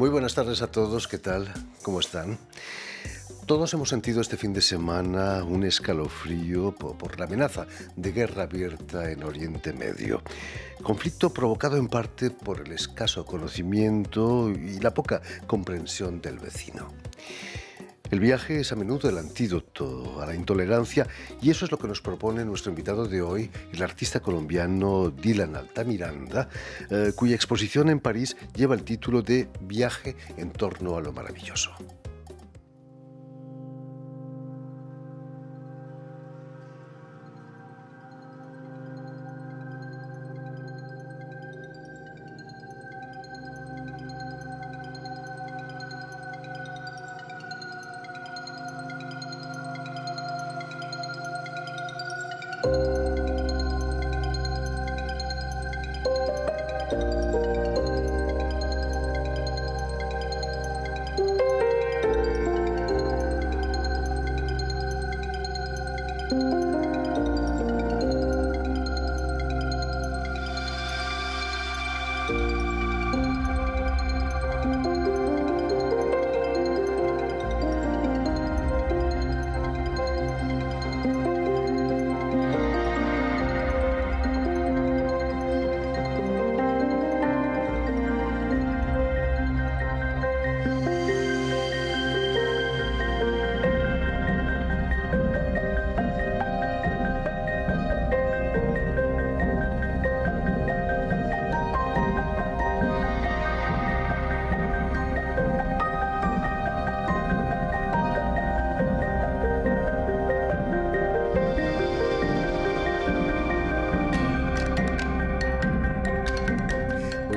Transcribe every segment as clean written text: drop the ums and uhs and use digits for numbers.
Muy buenas tardes a todos, ¿qué tal? ¿Cómo están? Todos hemos sentido este fin de semana un escalofrío por la amenaza de guerra abierta en Oriente Medio. Conflicto provocado en parte por el escaso conocimiento y la poca comprensión del vecino. El viaje es a menudo el antídoto a la intolerancia y eso es lo que nos propone nuestro invitado de hoy, el artista colombiano Dylan Altamiranda, cuya exposición en París lleva el título de Viaje en torno a lo maravilloso.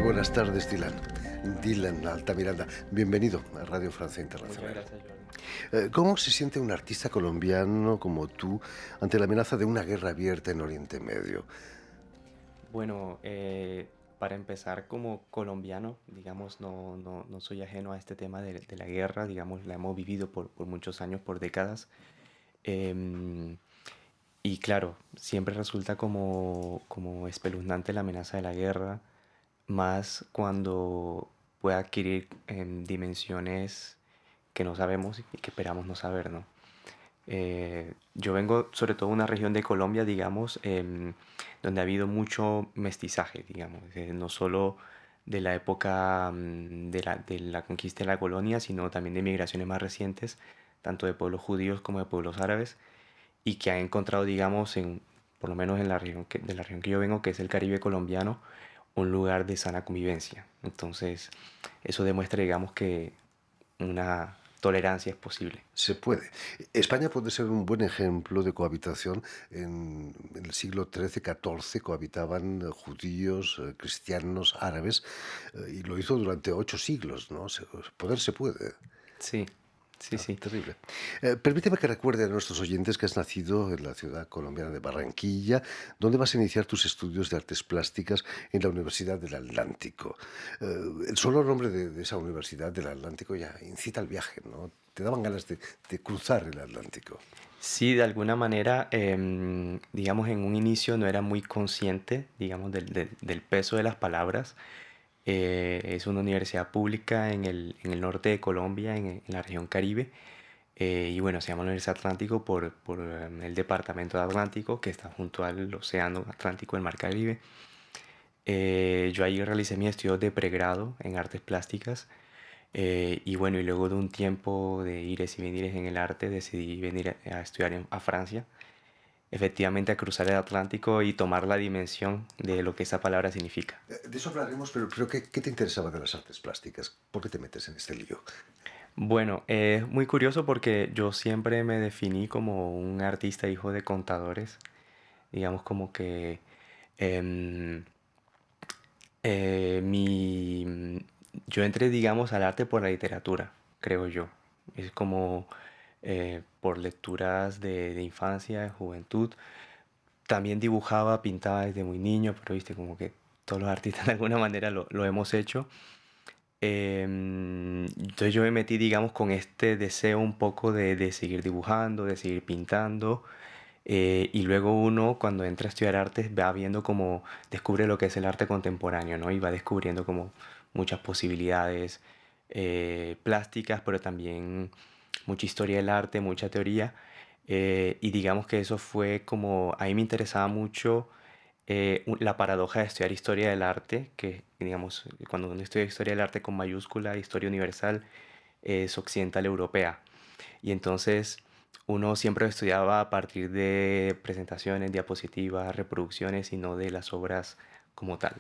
Buenas tardes, Dylan. Dylan Altamiranda, bienvenido a Radio Francia Muchas Internacional. gracias, Jordi. ¿Cómo se siente un artista colombiano como tú ante la amenaza de una guerra abierta en Oriente Medio? Bueno, para empezar, como colombiano, digamos, no soy ajeno a este tema de la guerra, digamos, la hemos vivido por muchos años, por décadas. Em, y claro, siempre resulta como espeluznante la amenaza de la guerra, más cuando puede adquirir dimensiones que no sabemos y que esperamos no saber, ¿no? Yo vengo sobre todo de una región de Colombia, digamos, donde ha habido mucho mestizaje, digamos, no solo de la época de la conquista de la colonia, sino también de migraciones más recientes, tanto de pueblos judíos como de pueblos árabes, y que han encontrado, digamos, por lo menos en de la región que yo vengo, que es el Caribe colombiano, un lugar de sana convivencia. Entonces, eso demuestra, digamos, que una tolerancia es posible. Se puede. España puede ser un buen ejemplo de cohabitación. En el siglo XIII-XIV cohabitaban judíos, cristianos, árabes, y lo hizo durante 8 siglos, ¿no? Poder se puede. Sí, sí, Ah, sí. terrible. Permíteme que recuerde a nuestros oyentes que has nacido en la ciudad colombiana de Barranquilla, donde vas a iniciar tus estudios de artes plásticas en la Universidad del Atlántico. El solo nombre de esa Universidad del Atlántico ya incita al viaje, ¿no? Te daban ganas de cruzar el Atlántico. Sí, de alguna manera, digamos, en un inicio no era muy consciente, digamos, del peso de las palabras. Es una universidad pública en el norte de Colombia, en la región Caribe. Y bueno, se llama Universidad Atlántico por el departamento de Atlántico, que está junto al Océano Atlántico, el Mar Caribe. Yo ahí realicé mis estudios de pregrado en artes plásticas. Y bueno, y luego de un tiempo de ires y venires en el arte, decidí venir a estudiar a Francia, efectivamente a cruzar el Atlántico y tomar la dimensión de lo que esa palabra significa. De eso hablaremos, pero ¿qué te interesaba de las artes plásticas? ¿Por qué te metes en este lío? Bueno, es muy curioso porque yo siempre me definí como un artista hijo de contadores, digamos como que em, Eh, mi, mm, yo entré, digamos, al arte por la literatura, creo yo. Es como por lecturas de infancia, de juventud. También dibujaba, pintaba desde muy niño, pero viste, como que todos los artistas de alguna manera lo hemos hecho. Entonces yo me metí, digamos, con este deseo un poco de seguir dibujando, de seguir pintando. Y luego uno, cuando entra a estudiar artes, va viendo como descubre lo que es el arte contemporáneo, ¿no? Y va descubriendo como muchas posibilidades. plásticas, pero también mucha historia del arte, mucha teoría. Y digamos que eso fue como, a mí me interesaba mucho la paradoja de estudiar historia del arte, que digamos, cuando uno estudia historia del arte con mayúscula, historia universal, es occidental europea. Y entonces uno siempre estudiaba a partir de presentaciones, diapositivas, reproducciones y no de las obras como tal.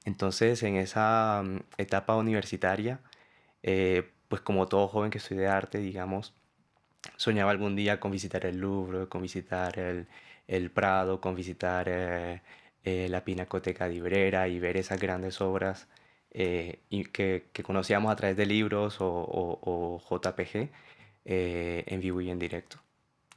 Entonces en esa etapa universitaria, pues como todo joven que estudia arte, digamos, soñaba algún día con visitar el Louvre, con visitar el Prado, con visitar la Pinacoteca de Ibrera y ver esas grandes obras y que conocíamos a través de libros o JPG en vivo y en directo.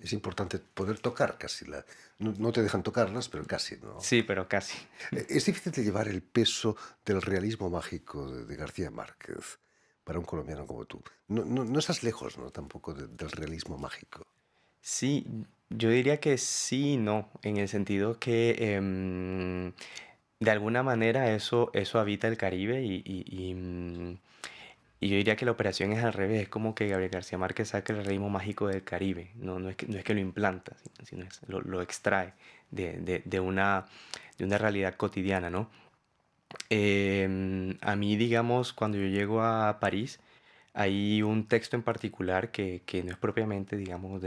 Es importante poder tocar casi la... No, no te dejan tocarlas, pero casi, ¿no? Sí, pero casi. Es difícil de llevar el peso del realismo mágico de García Márquez para un colombiano como tú. No, no estás lejos, ¿no? Tampoco del realismo mágico. Sí, yo diría que sí y no, en el sentido que de alguna manera eso habita el Caribe y yo diría que la operación es al revés, es como que Gabriel García Márquez saca el realismo mágico del Caribe, no es que lo implanta, sino lo extrae de una realidad cotidiana, ¿no? A mí, digamos, cuando yo llego a París, hay un texto en particular que no es propiamente, digamos,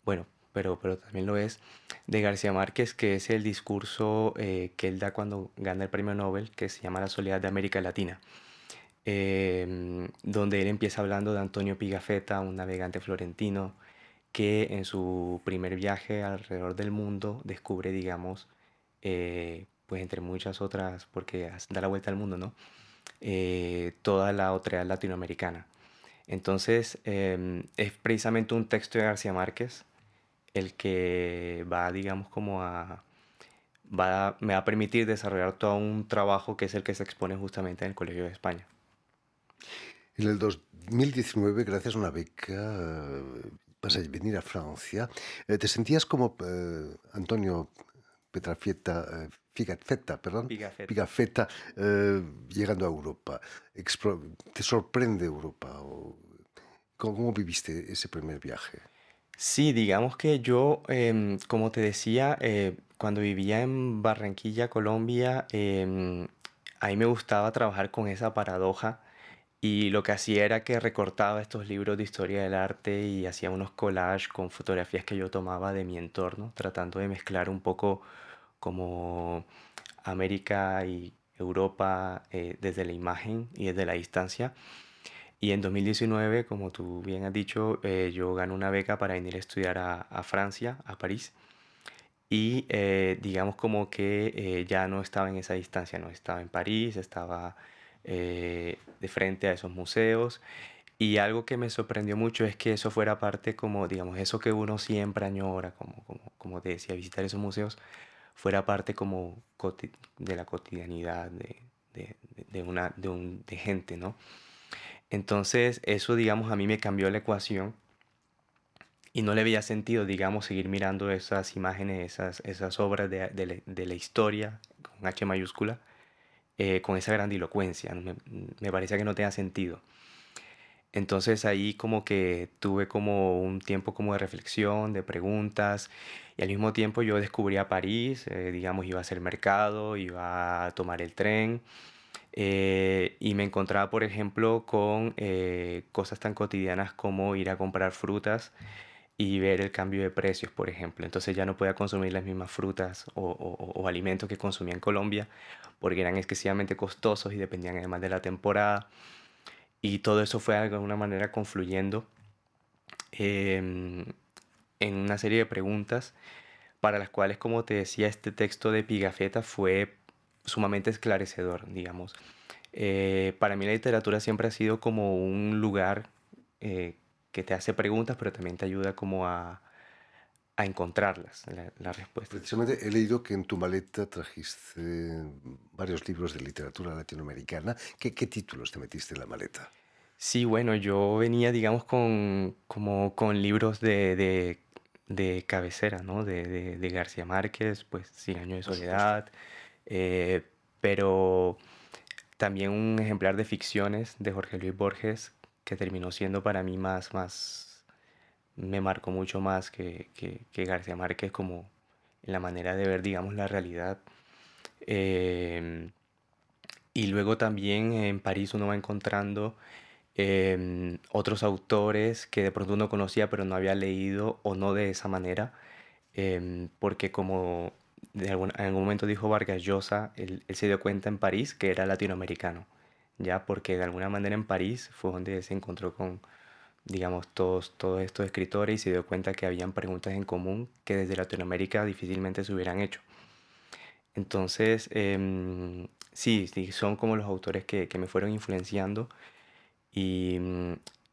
bueno, pero también lo es, de García Márquez, que es el discurso que él da cuando gana el premio Nobel, que se llama La soledad de América Latina, donde él empieza hablando de Antonio Pigafetta, un navegante florentino, que en su primer viaje alrededor del mundo descubre, digamos, pues entre muchas otras, porque da la vuelta al mundo, ¿no? Toda la otredad latinoamericana. Entonces, es precisamente un texto de García Márquez el que va, digamos, me va a permitir desarrollar todo un trabajo que es el que se expone justamente en el Colegio de España. En el 2019, gracias a una beca, vas a venir a Francia. ¿Te sentías como Antonio Petrafieta, Figafetta, perdón, Pigafetta. Pigafetta, llegando a Europa? ¿Te sorprende Europa? ¿O cómo viviste ese primer viaje? Sí, digamos que yo, como te decía, cuando vivía en Barranquilla, Colombia, a mí me gustaba trabajar con esa paradoja y lo que hacía era que recortaba estos libros de historia del arte y hacía unos collages con fotografías que yo tomaba de mi entorno, tratando de mezclar un poco como América y Europa desde la imagen y desde la distancia. Y en 2019, como tú bien has dicho, yo gané una beca para venir a estudiar a Francia, a París. Y digamos como que ya no estaba en esa distancia, no estaba en París, estaba de frente a esos museos. Y algo que me sorprendió mucho es que eso fuera parte como, digamos, eso que uno siempre añora, como te decía, visitar esos museos, fuera parte como de la cotidianidad de gente, ¿no? Entonces, eso, digamos, a mí me cambió la ecuación y no le veía sentido, digamos, seguir mirando esas imágenes, esas obras de la historia, con H mayúscula, con esa grandilocuencia. Me parecía que no tenía sentido. Entonces ahí como que tuve como un tiempo como de reflexión, de preguntas, y al mismo tiempo yo descubría París, digamos, iba a hacer mercado, iba a tomar el tren, y me encontraba, por ejemplo, con cosas tan cotidianas como ir a comprar frutas y ver el cambio de precios, por ejemplo. Entonces ya no podía consumir las mismas frutas o alimentos que consumía en Colombia porque eran excesivamente costosos y dependían además de la temporada. Y todo eso fue de alguna manera confluyendo em, en una serie de preguntas para las cuales, como te decía, este texto de Pigafetta fue sumamente esclarecedor, digamos. Para mí la literatura siempre ha sido como un lugar que te hace preguntas, pero también te ayuda como a encontrarlas, las respuestas. Precisamente he leído que en tu maleta trajiste varios libros de literatura latinoamericana. ¿Qué títulos te metiste en la maleta? Sí, bueno, yo venía, digamos, como con libros de cabecera, ¿no? De García Márquez, pues Cien años de Por supuesto. soledad, eh, pero también un ejemplar de ficciones de Jorge Luis Borges que terminó siendo para mí me marcó mucho más que García Márquez como en la manera de ver, digamos, la realidad. Em, y luego también en París uno va encontrando otros autores que de pronto uno conocía pero no había leído o no de esa manera, porque como en algún momento dijo Vargas Llosa, él se dio cuenta en París que era latinoamericano, ya porque de alguna manera en París fue donde se encontró con, digamos, todos estos escritores y se dio cuenta que habían preguntas en común que desde Latinoamérica difícilmente se hubieran hecho. Entonces, sí, sí, son como los autores que me fueron influenciando y,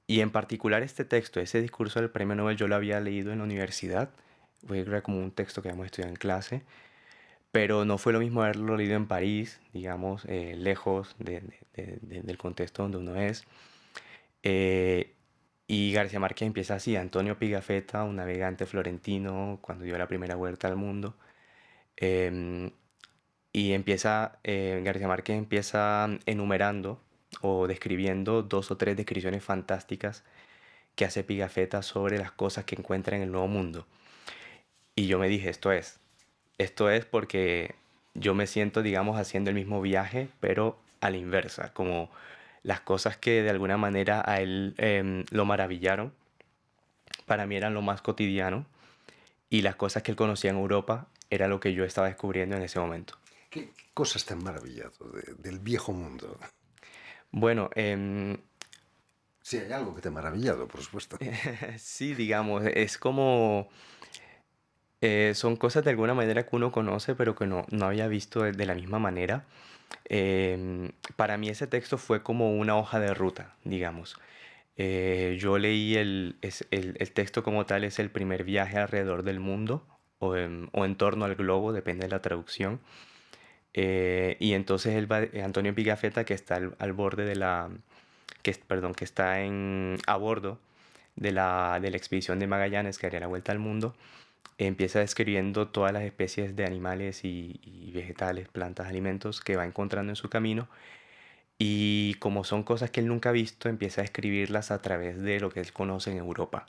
y en particular este texto, ese discurso del premio Nobel, yo lo había leído en la universidad, era como un texto que habíamos estudiado en clase, pero no fue lo mismo haberlo leído en París, digamos, lejos del contexto donde uno es. Eh, y García Márquez empieza así: Antonio Pigafetta, un navegante florentino, cuando dio la primera vuelta al mundo. Em, y García Márquez empieza enumerando o describiendo dos o tres descripciones fantásticas que hace Pigafetta sobre las cosas que encuentra en el Nuevo Mundo. Y yo me dije, esto es porque yo me siento, digamos, haciendo el mismo viaje, pero a la inversa, como las cosas que de alguna manera a él lo maravillaron, para mí eran lo más cotidiano, y las cosas que él conocía en Europa era lo que yo estaba descubriendo en ese momento. ¿Qué cosas te han maravillado del viejo mundo? Bueno, Si hay algo que te ha maravillado, por supuesto. sí, digamos, es como son cosas de alguna manera que uno conoce, pero que no había visto de la misma manera. Para mí ese texto fue como una hoja de ruta, digamos. Yo leí el texto como tal, es el primer viaje alrededor del mundo o en torno al globo, depende de la traducción. Y entonces Antonio Pigafetta, que está al borde perdón, que está a bordo de la expedición de Magallanes que haría la vuelta al mundo, empieza describiendo todas las especies de animales y vegetales, plantas, alimentos que va encontrando en su camino. Y como son cosas que él nunca ha visto, empieza a escribirlas a través de lo que él conoce en Europa.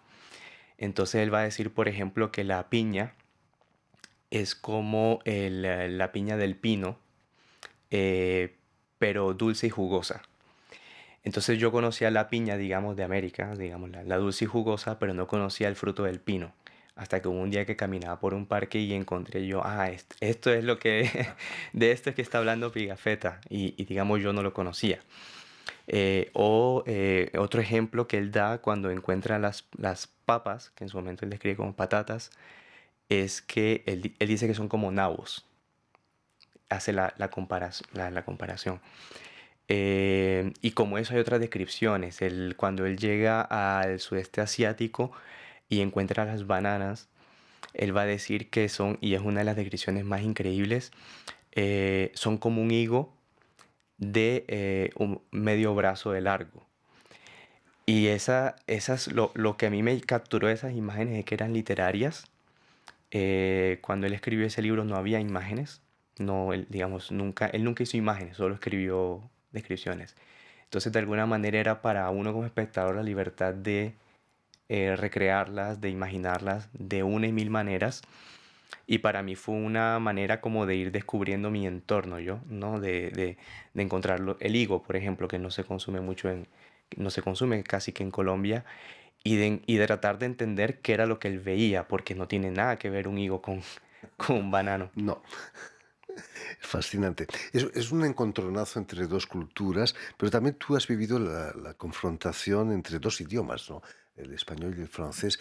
Entonces él va a decir, por ejemplo, que la piña es como la piña del pino, eh, pero dulce y jugosa. Entonces yo conocía la piña, digamos, de América, digamos, la dulce y jugosa, pero no conocía el fruto del pino. Hasta que hubo un día que caminaba por un parque y encontré yo, esto es lo que, de esto es que está hablando Pigafetta, y digamos yo no lo conocía. Otro ejemplo que él da cuando encuentra las papas, que en su momento él describe como patatas, es que él dice que son como nabos. Hace la comparación. Y como eso hay otras descripciones. Cuando él llega al sudeste asiático y encuentra las bananas, él va a decir que son, y es una de las descripciones más increíbles, son como un higo de un medio brazo de largo. Y lo que a mí me capturó de esas imágenes es que eran literarias. Cuando él escribió ese libro no había imágenes. No, digamos, él nunca hizo imágenes, solo escribió descripciones. Entonces, de alguna manera era para uno como espectador la libertad de recrearlas, de imaginarlas de una y mil maneras. Y para mí fue una manera como de ir descubriendo mi entorno, yo, ¿no? De encontrarlo. El higo, por ejemplo, que no se consume no se consume casi que en Colombia, y de tratar de entender qué era lo que él veía, porque no tiene nada que ver un higo con un banano. No, es fascinante. Es un encontronazo entre dos culturas, pero también tú has vivido la confrontación entre dos idiomas, ¿no? El español y el francés.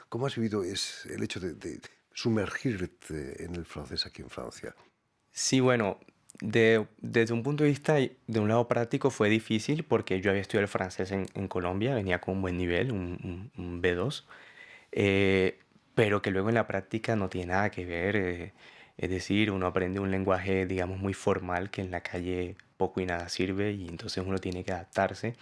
¿Cómo has vivido el hecho de sumergirte en el francés aquí en Francia? Sí, bueno, desde un punto de vista de un lado práctico fue difícil porque yo había estudiado el francés en Colombia, venía con un buen nivel, un B2, eh, pero que luego en la práctica no tiene nada que ver. Es decir, uno aprende un lenguaje, digamos, muy formal que en la calle poco y nada sirve, y entonces uno tiene que adaptarse.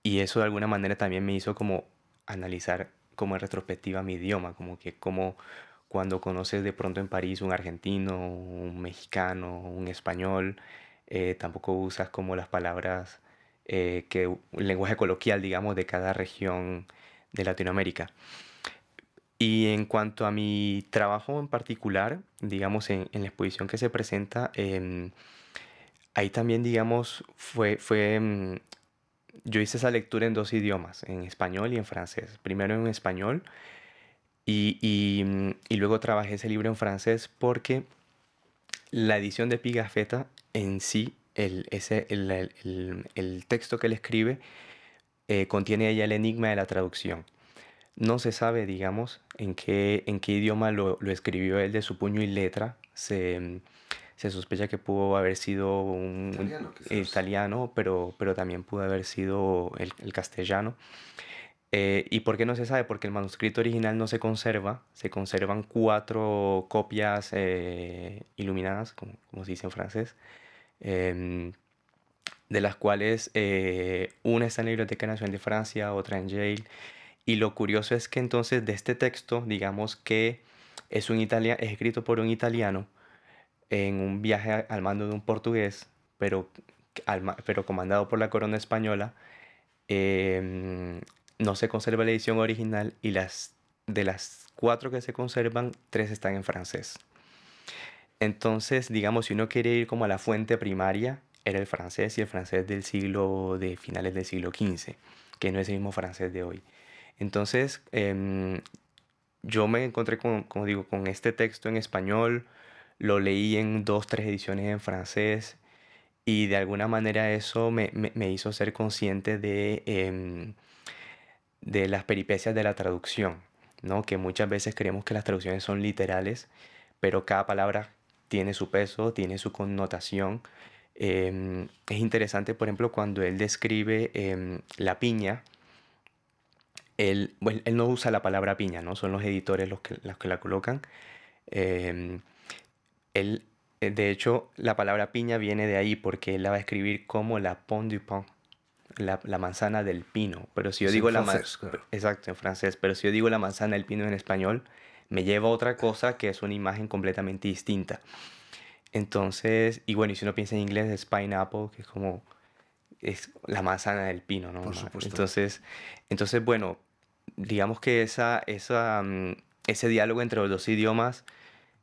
Y eso de alguna manera también me hizo como analizar como en retrospectiva mi idioma, como que como cuando conoces de pronto en París un argentino, un mexicano, un español, tampoco usas como las palabras el lenguaje coloquial, digamos, de cada región de Latinoamérica. Y en cuanto a mi trabajo en particular, digamos, en la exposición que se presenta, ahí también, digamos, yo hice esa lectura en dos idiomas, en español y en francés. Primero en español y luego trabajé ese libro en francés porque la edición de Pigafetta en sí, el texto que él escribe, contiene ya el enigma de la traducción. No se sabe, digamos, en qué idioma lo escribió él de su puño y letra. Se sospecha que pudo haber sido un Italiano, quizás. italiano, pero también pudo haber sido el castellano. ¿Y por qué no se sabe? Porque el manuscrito original no se conserva. Se conservan cuatro copias iluminadas, como se dice en francés, em, de las cuales una está en la Biblioteca Nacional de Francia, otra en Yale. Y lo curioso es que entonces de este texto, digamos que es escrito por un italiano en un viaje al mando de un portugués, pero, pero comandado por la corona española. em, no se conserva la edición original y de las cuatro que se conservan, tres están en francés. Entonces, digamos, si uno quiere ir como a la fuente primaria, era el francés y el francés de finales del siglo XV, que no es el mismo francés de hoy. Entonces, yo me encontré como digo, con este texto en español, lo leí en dos, tres ediciones en francés y de alguna manera eso me hizo ser consciente de las peripecias de la traducción, ¿no? Que muchas veces creemos que las traducciones son literales, pero cada palabra tiene su peso, tiene su connotación. Es interesante, por ejemplo, cuando él describe la piña, bueno, él no usa la palabra piña, ¿no? Son los editores los que la colocan. Em, él, de hecho, la palabra piña viene de ahí porque él la va a escribir como la pomme du pin, la manzana del pino. Pero si yo Es en digo francés, claro. exacto, en francés, pero si yo digo la manzana del pino en español, me lleva a otra cosa que es una imagen completamente distinta. Entonces, y bueno, y si uno piensa en inglés es pineapple, que es la manzana del pino, ¿no? Por No, supuesto. entonces, bueno, digamos que ese diálogo entre los dos idiomas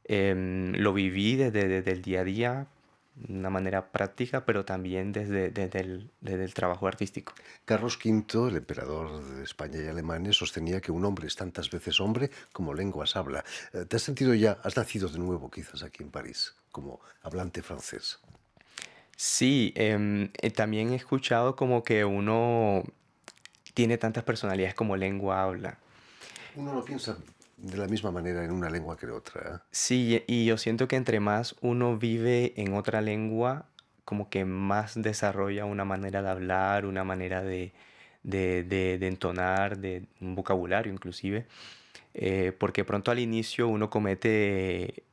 lo viví desde el día a día, de una manera práctica, pero también desde el trabajo artístico. Carlos V, el emperador de España y Alemania, sostenía que un hombre es tantas veces hombre como lenguas habla. ¿Te has sentido ya, has nacido de nuevo quizás aquí en París, como hablante francés? Sí, también he escuchado como que uno tiene tantas personalidades como lengua habla. Uno lo piensa de la misma manera en una lengua que en otra, ¿eh? Sí, y yo siento que entre más uno vive en otra lengua, como que más desarrolla una manera de hablar, una manera de entonar, de un vocabulario inclusive, porque pronto al inicio uno comete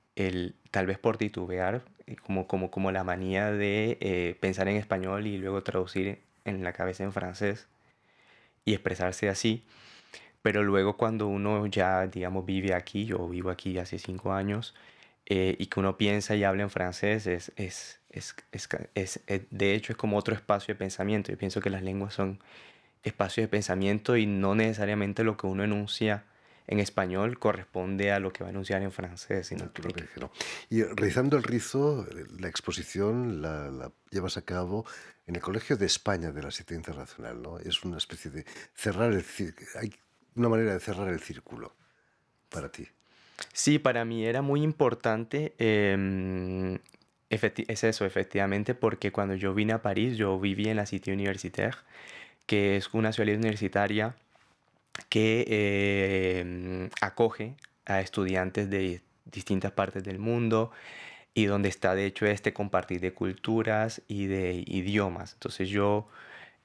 tal vez por titubear, como la manía de pensar en español y luego traducir en la cabeza en francés y expresarse así. Pero luego cuando uno ya, digamos, vive aquí, yo vivo aquí hace 5 años, y que uno piensa y habla en francés, de hecho es como otro espacio de pensamiento. Yo pienso que las lenguas son espacios de pensamiento y no necesariamente lo que uno enuncia en español corresponde a lo que va a enunciar en francés, sino Claro que no. Y realizando el rizo, la exposición la llevas a cabo en el Colegio de España de la Cita Internacional, ¿no? Es una especie de cerrar el círculo. Hay una manera de cerrar el círculo para ti. Sí, para mí era muy importante, es eso, efectivamente, porque cuando yo vine a París, yo viví en la Cité Universitaire, que es una ciudad universitaria que acoge a estudiantes de distintas partes del mundo y donde está de hecho este compartir de culturas y de idiomas. Entonces yo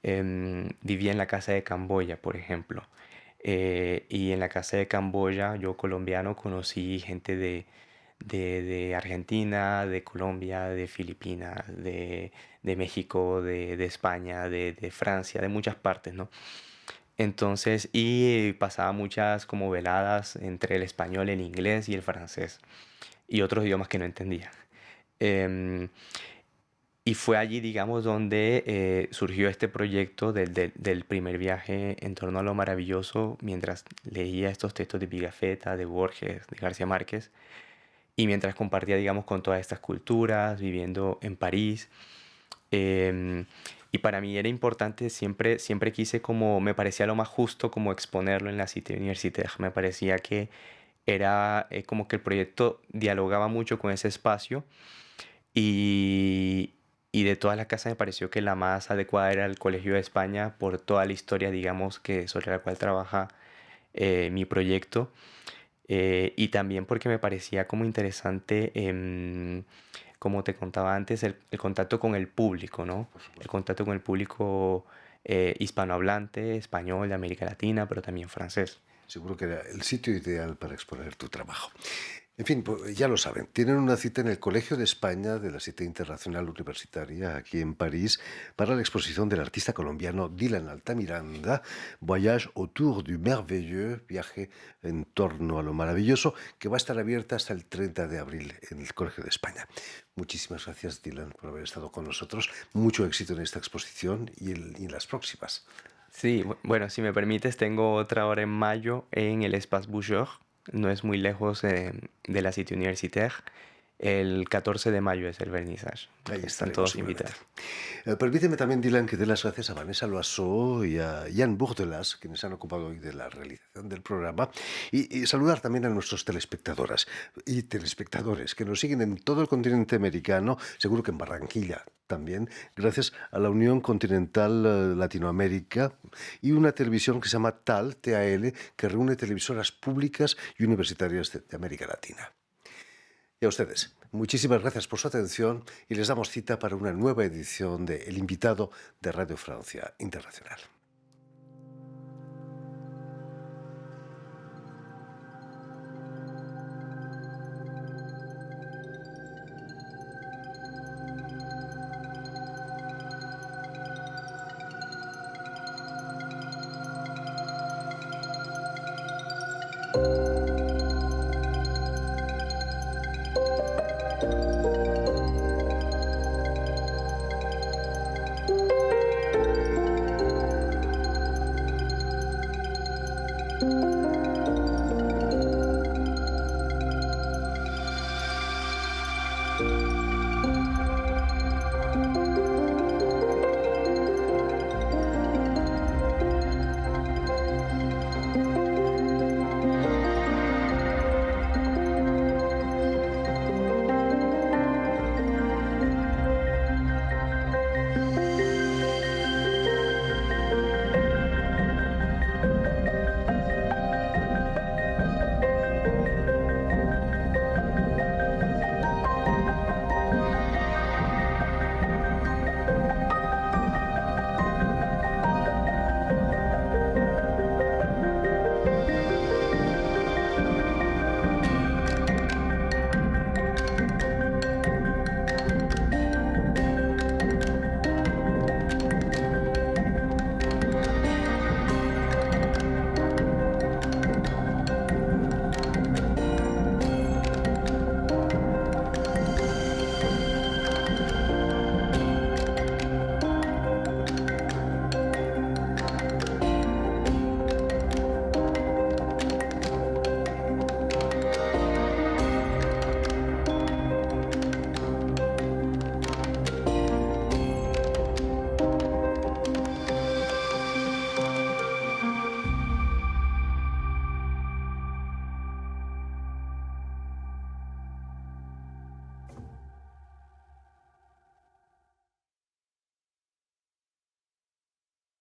vivía en la casa de Camboya, por ejemplo. Y en la casa de Camboya, yo colombiano, conocí gente de Argentina, de Colombia, de Filipinas, de México, de España, de Francia, de muchas partes, ¿no? Entonces, y pasaba muchas como veladas entre el español, el inglés y el francés, y otros idiomas que no entendía. Em, y fue allí, digamos, donde surgió este proyecto del primer viaje en torno a lo maravilloso, mientras leía estos textos de Pigafetta, de Borges, de García Márquez, y mientras compartía, digamos, con todas estas culturas, viviendo en París. Em, y para mí era importante, siempre quise como, me parecía lo más justo como exponerlo en la Cité Universitaire. Me parecía que era como que el proyecto dialogaba mucho con ese espacio y, y de todas las casas me pareció que la más adecuada era el Colegio de España por toda la historia, digamos, que sobre la cual trabaja mi proyecto. Y también porque me parecía como interesante, como te contaba antes, el contacto con el público, ¿no? Por El supuesto. contacto con el público hispanohablante, español, de América Latina, pero también francés. Seguro que era el sitio ideal para exponer tu trabajo. En fin, pues ya lo saben, tienen una cita en el Colegio de España de la Cité Internacional Universitaria, aquí en París, para la exposición del artista colombiano Dylan Altamiranda, Voyage autour du merveilleux, viaje en torno a lo maravilloso, que va a estar abierta hasta el 30 de abril en el Colegio de España. Muchísimas gracias, Dylan, por haber estado con nosotros. Mucho éxito en esta exposición y en las próximas. Sí, bueno, si me permites, tengo otra hora en mayo en el Espace Boucher. No es muy lejos de la Cité Universitaire. El 14 de mayo es el vernissage. Ahí Están estaremos todos seguramente. invitados. Permíteme también, Dylan, que dé las gracias a Vanessa Loiseau y a Jan Bourdelas, quienes han ocupado hoy de la realización del programa, y saludar también a nuestros telespectadoras y telespectadores que nos siguen en todo el continente americano, seguro que en Barranquilla también, gracias a la Unión Continental Latinoamérica y una televisión que se llama TAL, TAL, que reúne televisoras públicas y universitarias de América Latina. Y a ustedes, muchísimas gracias por su atención y les damos cita para una nueva edición de El Invitado de Radio Francia Internacional.